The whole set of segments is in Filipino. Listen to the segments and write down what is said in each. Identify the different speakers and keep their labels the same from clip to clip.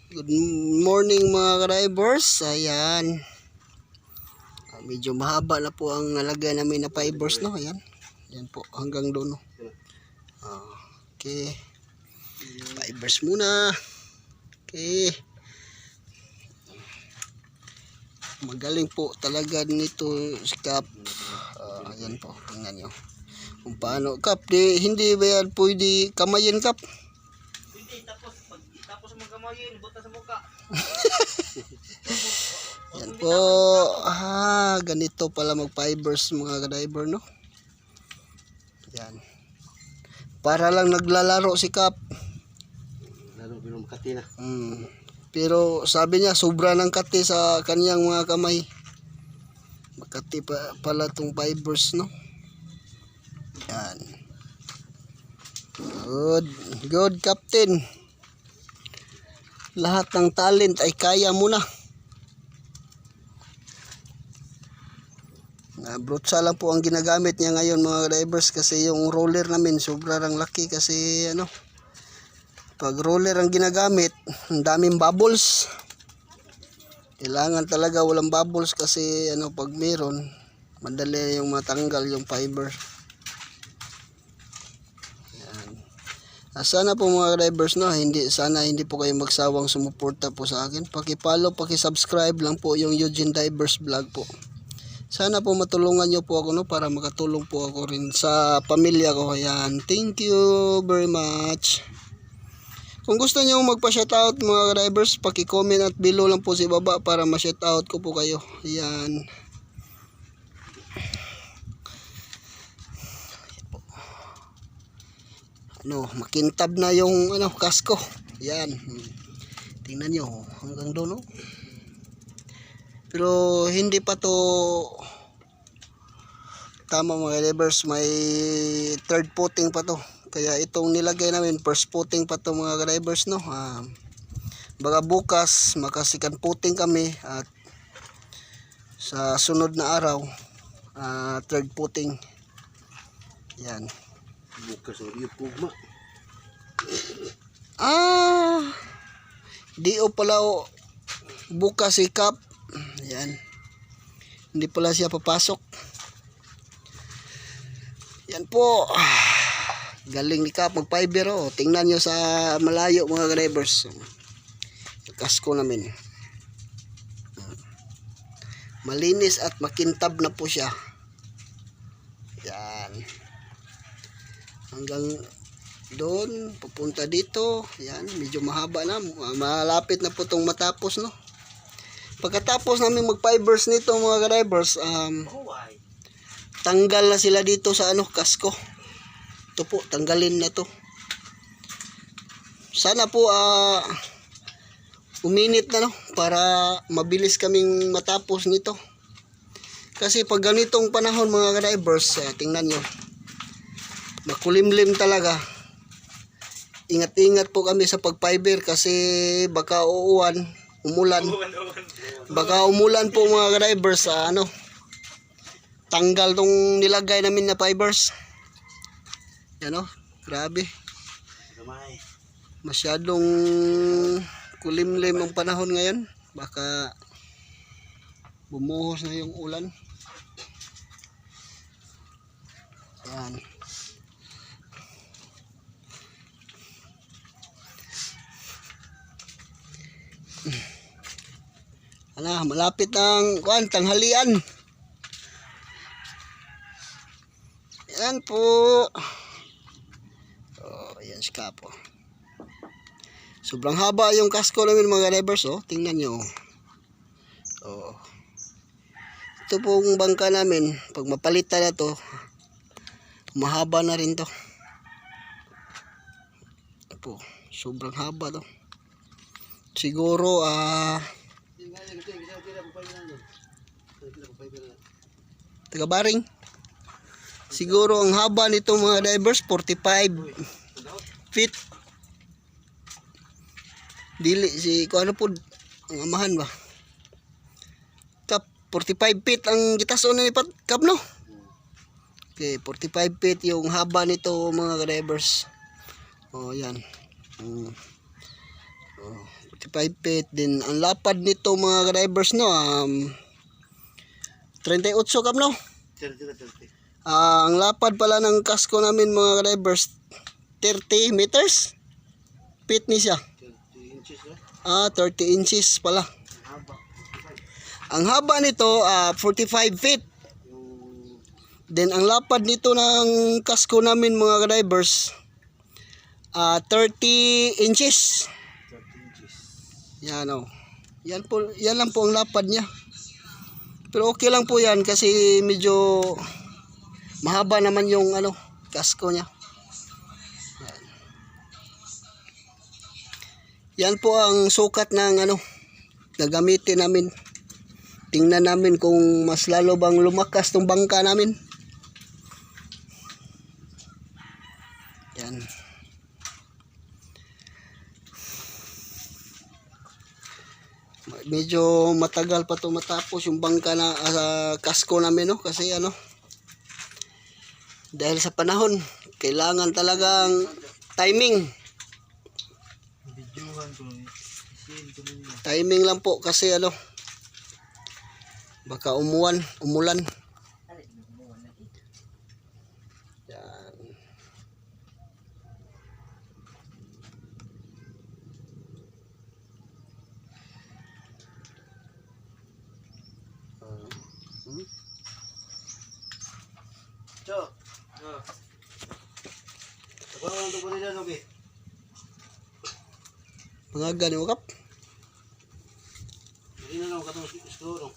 Speaker 1: Good morning mga drivers. Ayan. Medyo mahaba na po ang nalagay namin na fibers, no? Ayan. Ayan po hanggang doon, no? Okay. Fibers muna. Okay. Magaling po talaga nito si Kap. Ayan po. Tingnan nyo. Kung paano. Kap, hindi ba yan pwede kamayin, Kap?
Speaker 2: Hindi, tapos magkamayin, buta sa muka.
Speaker 1: Yan po. Ganito pala mag-fibers mga driver, no? Yan. Para lang naglalaro si Kap.
Speaker 2: Lalo bilang Makati na.
Speaker 1: Pero sabi niya, sobra ng kati sa kanyang mga kamay. Makati pala tong fibers, no? Yan. Good, Captain. Lahat ng talent ay kaya mo na. Brutsa lang po ang ginagamit niya ngayon mga drivers kasi yung roller namin sobrang laki kasi ano, pag roller ang ginagamit, ang daming bubbles. Kailangan talaga walang bubbles kasi ano, pag meron, madali yung matanggal yung fiber. Sana po mga drivers, no, sana hindi po kayo magsawang sumuporta po sa akin. Paki-follow, paki-subscribe lang po yung Eugene Divers Vlog po. Sana po matulungan nyo po ako, no, para makatulong po ako rin sa pamilya ko. Ayan. Thank you very much. Kung gusto nyo magpa-shoutout mga drivers, paki-comment at below lang po sa baba para ma-shoutout ko po kayo. Ayan. Makintab na yung kasko. Yan. Tingnan nyo hanggang doon, no? Pero hindi pa to tama mga drivers, may third footing pa to. Kaya itong nilagay namin first footing pa to mga drivers, no? Baka bukas makasikan footing kami at sa sunod na araw third footing. Yan.
Speaker 2: Bukas o yung pugma.
Speaker 1: Di o pala bukas si Kap. Yan. Hindi pala siya papasok. Yan po. Galing ni Kap mag-fiber, oh. Tingnan nyo sa malayo mga drivers. Kasko namin. Malinis at makintab na po siya. Yan. Hanggang doon, papunta dito. Yan, medyo mahaba na. Malapit na po itong matapos, no? Pagkatapos namin mag-fibers nito mga drivers, tanggal na sila dito sa kasko. Ito po, tanggalin na to. Sana po uminit na, no? Para mabilis kaming matapos nito. Kasi pag ganitong panahon mga drivers, tingnan nyo, makulimlim talaga. Ingat-ingat po kami sa pag-fiber kasi baka umulan. Baka umulan po mga drivers sa tanggal tong nilagay namin na fibers. Yan, oh, grabe. Masyadong kulimlim ang panahon ngayon. Baka bumuhos na yung ulan. Yan. Malapit ang tanghalian. Yan po. Yan si Kapo. Sobrang haba yung kasko namin mga drivers, oh. Tingnan nyo. Ito pong bangka namin, pag mapalitan na to, mahaba na rin to. Ito po, sobrang haba to. Siguro taga-baring. Siguro ang haba nito mga divers 45 feet. Dili si ano po ang amahan ba? Kap 45 feet ang gitason ni Kap, no? Okay, 45 feet yung haba nito mga divers. Yan. 45 feet. Then ang lapad nito mga drivers no, 38 kap no.
Speaker 2: 30.
Speaker 1: Ang lapad pala ng kasko namin mga drivers 30 meters. Feet ni siya.
Speaker 2: 30 inches na.
Speaker 1: 30 inches pala.
Speaker 2: Haba.
Speaker 1: Ang haba nito 45 feet.
Speaker 2: Yung
Speaker 1: Then ang lapad nito ng kasko namin mga drivers 30 inches.
Speaker 2: 30 inches.
Speaker 1: Yan oh. Yan lang po ang lapad niya. Pero okay lang po yan kasi medyo mahaba naman yung kasko niya. Yan po ang sukat ng na gamitin namin. Tingnan namin kung mas lalo bang lumakas tong bangka namin. Yan. Medyo matagal pa to matapos yung bangka na kasko namin no kasi dahil sa panahon kailangan talagang timing.
Speaker 2: Videohan ko nun. Isin ko nun.
Speaker 1: Timing lang po kasi baka umulan. Yan.
Speaker 2: Cho. Ako lang ito po nila, okay?
Speaker 1: Mga ganun kap.
Speaker 2: Hindi na lang katong screw, no?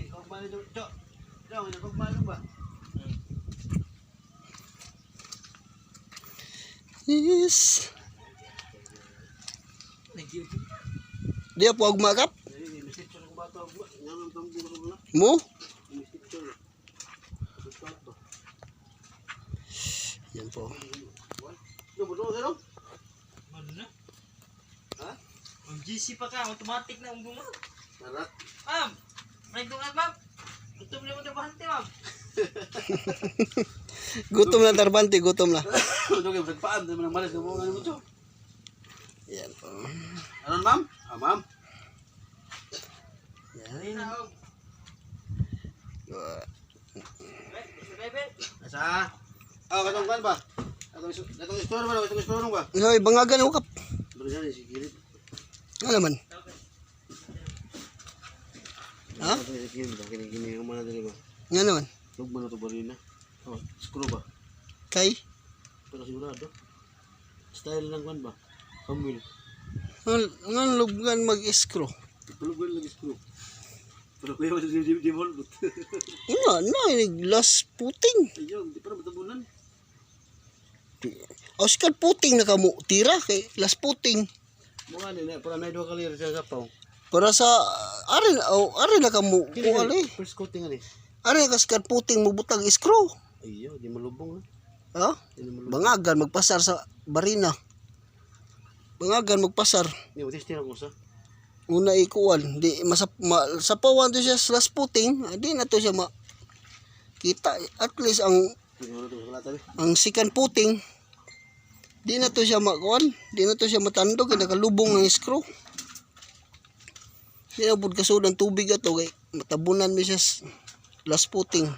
Speaker 2: Kau mana Cok? Jom, kau mana ba?
Speaker 1: Yes. Dia po agma kap. Mo? Yan po.
Speaker 2: Ano na? Ha? Ang GC pa ka, automatic na ang bunga.
Speaker 3: Marat.
Speaker 2: Ma'am! May dungan, ma'am! Gutom na mo na bahante, ma'am!
Speaker 1: Gutom na tarbante, gutom na.
Speaker 3: Ano kayo, nagpaan, dami ng malas, mo ano mo to?
Speaker 1: Yan po.
Speaker 3: Ano ma'am? Ma'am?
Speaker 1: Yan.
Speaker 2: Bebe!
Speaker 3: Asa? Katong kan ba? Katong store ba? Katong store ba?
Speaker 1: Hoy, bangagan mo kap.
Speaker 3: Bro, yan, si Kirit.
Speaker 1: Ano naman? Ha?
Speaker 3: Si Kirit ba? Kini ang mana dali ba?
Speaker 1: Nga naman?
Speaker 3: Lugman na to ba rin na? Screw ba?
Speaker 1: Kay?
Speaker 3: Pero sigurado. Style lang kan ba? Kambil.
Speaker 1: Nga lubgan mag-screw.
Speaker 3: Lugman lagi screw. Pero kuya mo di volbot.
Speaker 1: Last puting.
Speaker 3: Ayun, di para matabunan.
Speaker 1: Oscar puting na kamo tira kay last puting.
Speaker 3: Mga ni para na dua kali sa sapaw.
Speaker 1: Para sa ari na kamo kuali.
Speaker 3: First coating ani.
Speaker 1: Ari ka Oscar puting mo butang screw.
Speaker 3: Ayun, di malubong na.
Speaker 1: Ha?
Speaker 3: Di malubong.
Speaker 1: Bangagan magpasar sa barina. Bangagan magpasar.
Speaker 3: Ni utis ko sa.
Speaker 1: Una ikuan di sapawan to siya sa last puting, di na to siya kita at least
Speaker 3: Siguro to sa lata ni.
Speaker 1: ang second puting di na to siya makuan, di na to siya matandog kay nakalubong ang screw. Di na pud kasud ang tubig ato kay matabunan mi siya last puting.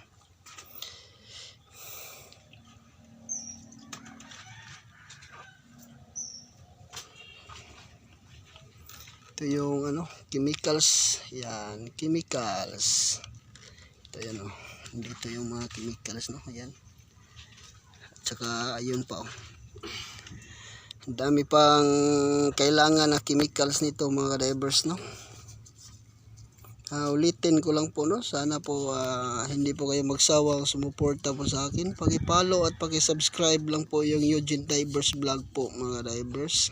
Speaker 1: Ito yung chemicals. Yan, chemicals. Ito yan dito yung mga chemicals Ayan. At saka ayun pa Ang dami pang kailangan na chemicals nito mga divers ulitin ko lang po sana po hindi po kayo magsawang sumuporta po sa akin. Paki-follow at paki-subscribe lang po yung Eugene Divers Vlog po mga divers.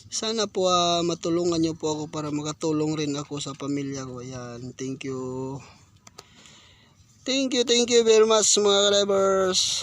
Speaker 1: Sana po matulungan nyo po ako para makatulong rin ako sa pamilya ko. Ayan, thank you. Thank you very much mga drivers.